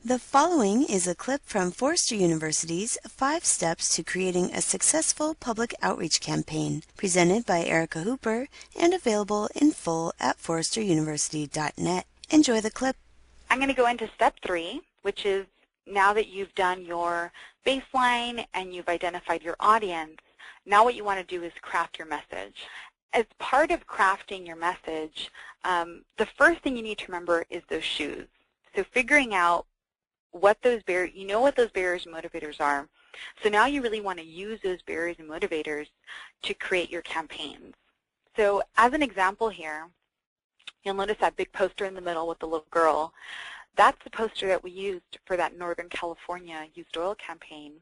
The following is a clip from Forrester University's 5 Steps to Creating a Successful Public Outreach Campaign, presented by Erica Hooper and available in full at forresteruniversity.net. Enjoy the clip. I'm going to go into step 3, which is now that you've done your baseline and you've identified your audience, now what you want to do is craft your message. As part of crafting your message, the first thing you need to remember is those shoes. So figuring out what those barriers, you know what those barriers and motivators are. So now you really want to use those barriers and motivators to create your campaigns. So as an example here, you'll notice that big poster in the middle with the little girl. That's the poster that we used for that Northern California used oil campaign,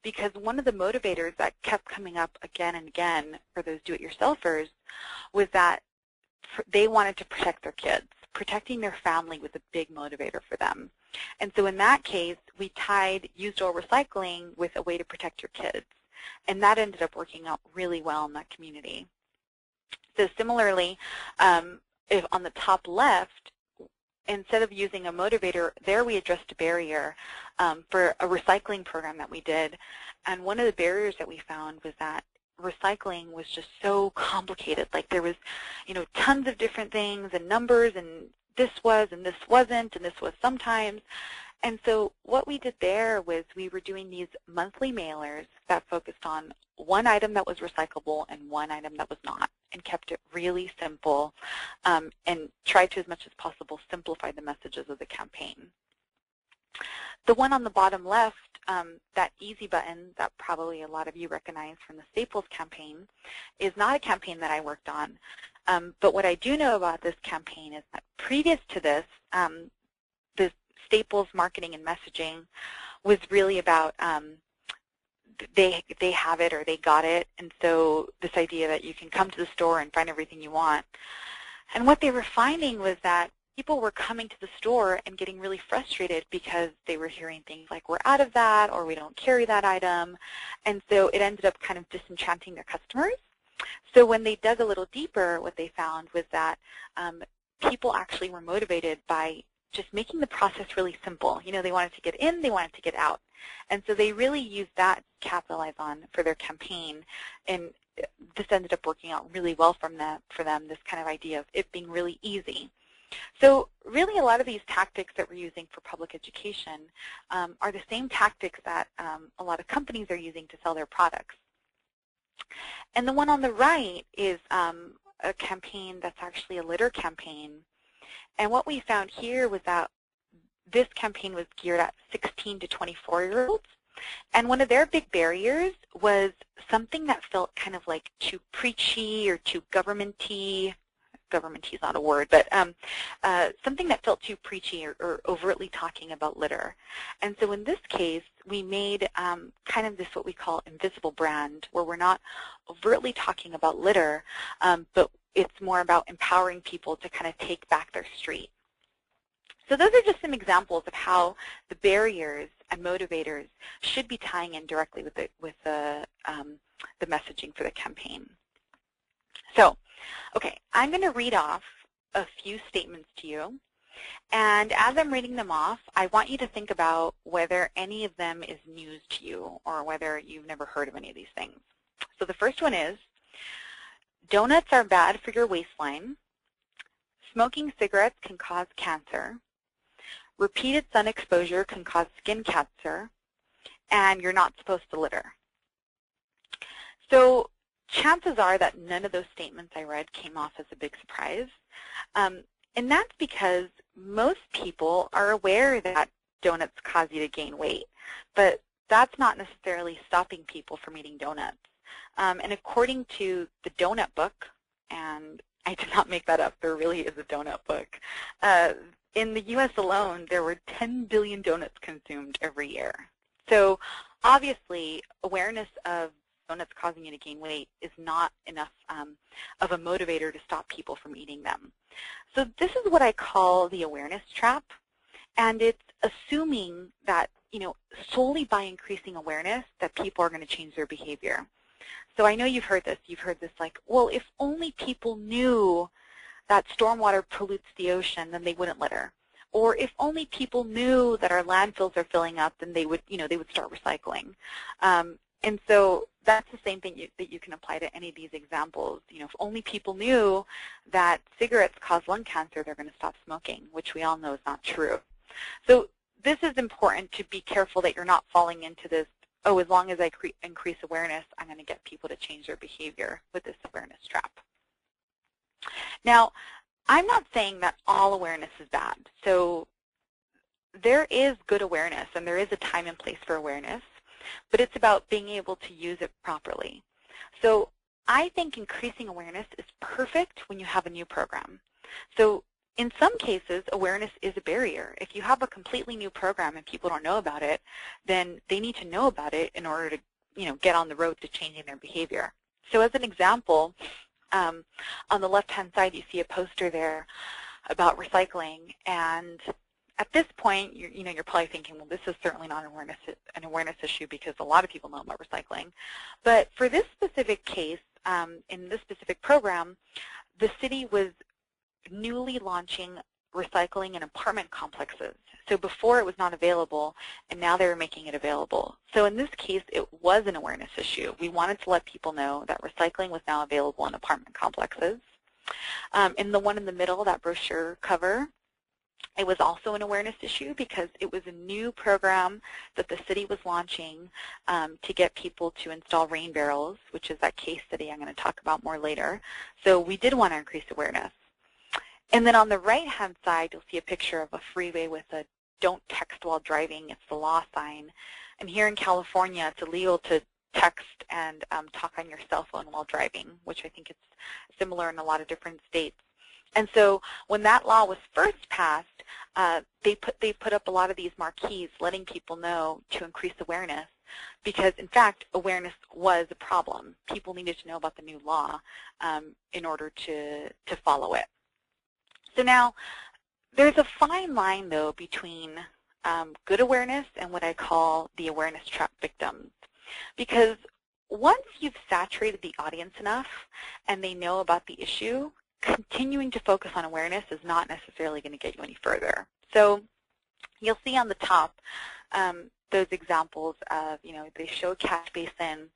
because one of the motivators that kept coming up again and again for those do-it-yourselfers was that they wanted to protect their kids. Protecting their family was a big motivator for them. And so in that case, we tied used oil recycling with a way to protect your kids. And that ended up working out really well in that community. So similarly, if on the top left, instead of using a motivator, there we addressed a barrier for a recycling program that we did. And one of the barriers that we found was that recycling was just so complicated. Like there was, tons of different things and numbers, and this was and this wasn't, and this was sometimes. And so what we did there was we were doing these monthly mailers that focused on one item that was recyclable and one item that was not, and kept it really simple, and tried to, as much as possible, simplify the messages of the campaign. The one on the bottom left, that easy button that probably a lot of you recognize from the Staples campaign, is not a campaign that I worked on. But what I do know about this campaign is that previous to this, the Staples marketing and messaging was really about they have it or they got it, and so this idea that you can come to the store and find everything you want. And what they were finding was that people were coming to the store and getting really frustrated because they were hearing things like, we're out of that, or we don't carry that item. And so it ended up kind of disenchanting their customers. So when they dug a little deeper, what they found was that people actually were motivated by just making the process really simple. They wanted to get in, they wanted to get out. And so they really used that to capitalize on for their campaign. And this ended up working out really well for them, this kind of idea of it being really easy. So really a lot of these tactics that we're using for public education are the same tactics that a lot of companies are using to sell their products. And the one on the right is a campaign that's actually a litter campaign. And what we found here was that this campaign was geared at 16 to 24-year-olds. And one of their big barriers was something that felt kind of like too preachy or too government-y. Government is not a word, but something that felt too preachy or overtly talking about litter. And so in this case, we made kind of this what we call invisible brand, where we're not overtly talking about litter, but it's more about empowering people to kind of take back their street. So those are just some examples of how the barriers and motivators should be tying in directly with the messaging for the campaign. So, okay, I'm going to read off a few statements to you, and as I'm reading them off, I want you to think about whether any of them is news to you or whether you've never heard of any of these things. So the first one is, donuts are bad for your waistline, smoking cigarettes can cause cancer, repeated sun exposure can cause skin cancer, and you're not supposed to litter. So chances are that none of those statements I read came off as a big surprise. And that's because most people are aware that donuts cause you to gain weight, but that's not necessarily stopping people from eating donuts. And according to the Donut Book, and I did not make that up, there really is a donut book, in the US alone, there were 10 billion donuts consumed every year. So obviously, awareness of donuts causing you to gain weight is not enough of a motivator to stop people from eating them. So this is what I call the awareness trap, and it's assuming that, solely by increasing awareness that people are going to change their behavior. So I know you've heard this. You've heard this like, well, if only people knew that stormwater pollutes the ocean, then they wouldn't litter. Or if only people knew that our landfills are filling up, then they would, they would start recycling. And so that's the same thing that you can apply to any of these examples. If only people knew that cigarettes cause lung cancer, they're going to stop smoking, which we all know is not true. So this is important to be careful that you're not falling into this, oh, as long as I increase awareness, I'm going to get people to change their behavior with this awareness trap. Now, I'm not saying that all awareness is bad. So there is good awareness, and there is a time and place for awareness, but it's about being able to use it properly. So I think increasing awareness is perfect when you have a new program. So in some cases, awareness is a barrier. If you have a completely new program and people don't know about it, then they need to know about it in order to, get on the road to changing their behavior. So as an example, on the left-hand side, you see a poster there about recycling, and at this point, you're probably thinking, well, this is certainly not an awareness issue because a lot of people know about recycling. But for this specific case, in this specific program, the city was newly launching recycling in apartment complexes. So before it was not available, and now they were making it available. So in this case, it was an awareness issue. We wanted to let people know that recycling was now available in apartment complexes. In the one in the middle, that brochure cover, it was also an awareness issue because it was a new program that the city was launching to get people to install rain barrels, which is that case study I'm going to talk about more later. So we did want to increase awareness. And then on the right-hand side, you'll see a picture of a freeway with a "Don't text while driving, it's the law" sign. And here in California, it's illegal to text and talk on your cell phone while driving, which I think it's similar in a lot of different states. And so when that law was first passed, they put up a lot of these marquees letting people know to increase awareness because, in fact, awareness was a problem. People needed to know about the new law in order to follow it. So now there's a fine line, though, between good awareness and what I call the awareness trap victims. Because once you've saturated the audience enough and they know about the issue, continuing to focus on awareness is not necessarily going to get you any further. So you'll see on the top those examples of, they show a catch basin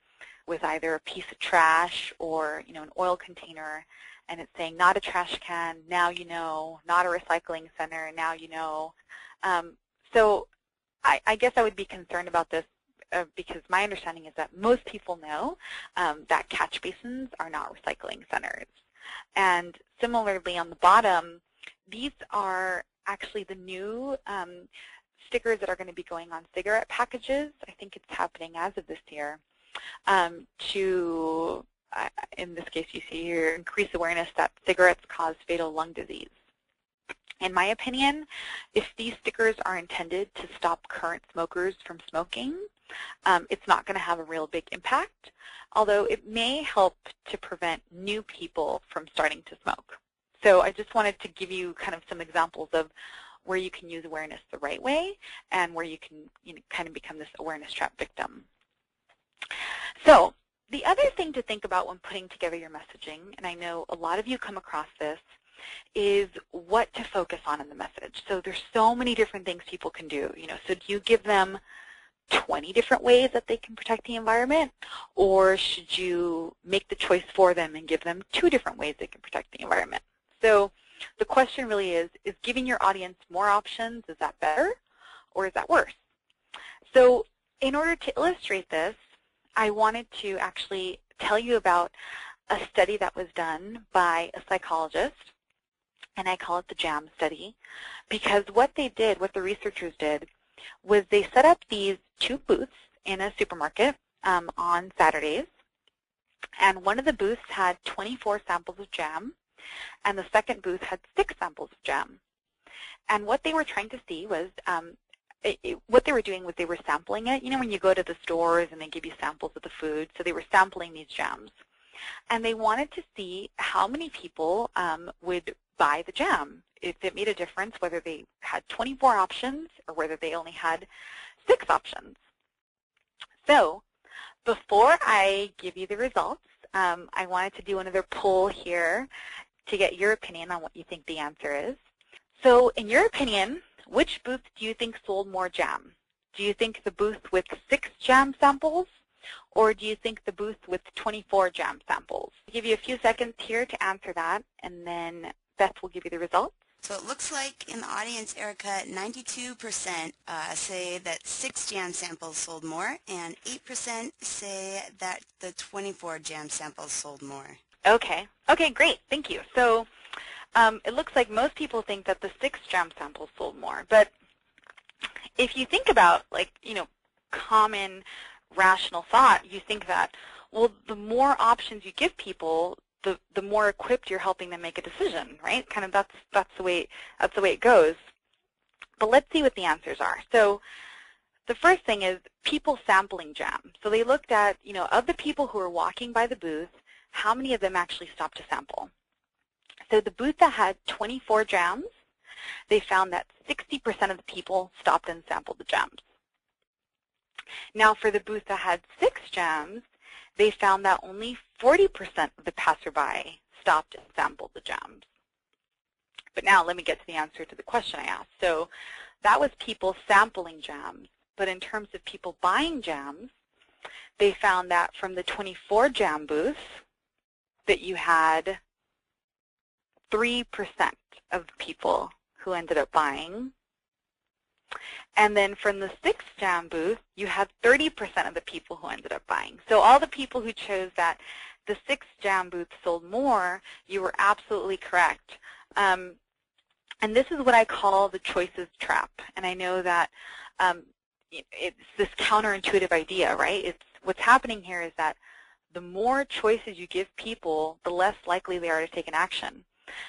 with either a piece of trash or, an oil container, and it's saying not a trash can, now you know, not a recycling center, now you know. So I guess I would be concerned about this because my understanding is that most people know that catch basins are not recycling centers. And similarly on the bottom, these are actually the new stickers that are going to be going on cigarette packages. I think it's happening as of this year to, in this case you see here, increase awareness that cigarettes cause fatal lung disease. In my opinion, if these stickers are intended to stop current smokers from smoking, it's not going to have a real big impact, although it may help to prevent new people from starting to smoke. So I just wanted to give you kind of some examples of where you can use awareness the right way and where you can kind of become this awareness trap victim. So the other thing to think about when putting together your messaging, and I know a lot of you come across this, is what to focus on in the message. So there's so many different things people can do. So do you give them 20 different ways that they can protect the environment, or should you make the choice for them and give them 2 different ways they can protect the environment? So the question really is giving your audience more options, is that better or is that worse? So in order to illustrate this, I wanted to actually tell you about a study that was done by a psychologist, and I call it the JAM study, because what they did, what the researchers did, was they set up these 2 booths in a supermarket on Saturdays, and one of the booths had 24 samples of jam, and the second booth had 6 samples of jam. And what they were trying to see was, what they were doing was they were sampling it. When you go to the stores and they give you samples of the food, so they were sampling these jams. And they wanted to see how many people would buy the jam, if it made a difference whether they had 24 options or whether they only had 6 options. So before I give you the results, I wanted to do another poll here to get your opinion on what you think the answer is. So in your opinion, which booth do you think sold more jam? Do you think the booth with 6 jam samples, or do you think the booth with 24 jam samples? I'll give you a few seconds here to answer that, and then Beth will give you the results. So it looks like in the audience, Erica, 92% say that 6 jam samples sold more, and 8% say that the 24 jam samples sold more. Okay. Okay, great. Thank you. So it looks like most people think that the 6 jam samples sold more. But if you think about, common rational thought, you think that, well, the more options you give people, the more equipped you're helping them make a decision, right? Kind of that's the way it goes. But let's see what the answers are. So the first thing is people sampling jam. So they looked at, of the people who were walking by the booth, how many of them actually stopped to sample? So the booth that had 24 jams, they found that 60% of the people stopped and sampled the jams. Now for the booth that had 6 jams, they found that only 40% of the passerby stopped and sampled the jams. But now let me get to the answer to the question I asked. So that was people sampling jams. But in terms of people buying jams, they found that from the 24 jam booths that you had 3% of the people who ended up buying. And then from the 6 jam booth, you had 30% of the people who ended up buying. So all the people who chose that the 6 jam booth sold more, you were absolutely correct. And this is what I call the choices trap. And I know that it's this counterintuitive idea, right? What's happening here is that the more choices you give people, the less likely they are to take an action.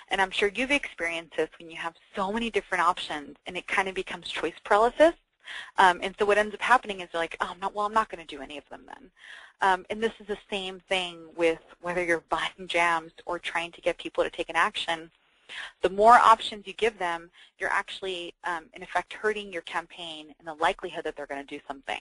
And I'm sure you've experienced this when you have so many different options and it kind of becomes choice paralysis. And so what ends up happening is you're like, oh, I'm not going to do any of them then. And this is the same thing with whether you're buying jams or trying to get people to take an action. The more options you give them, you're actually, in effect, hurting your campaign and the likelihood that they're going to do something.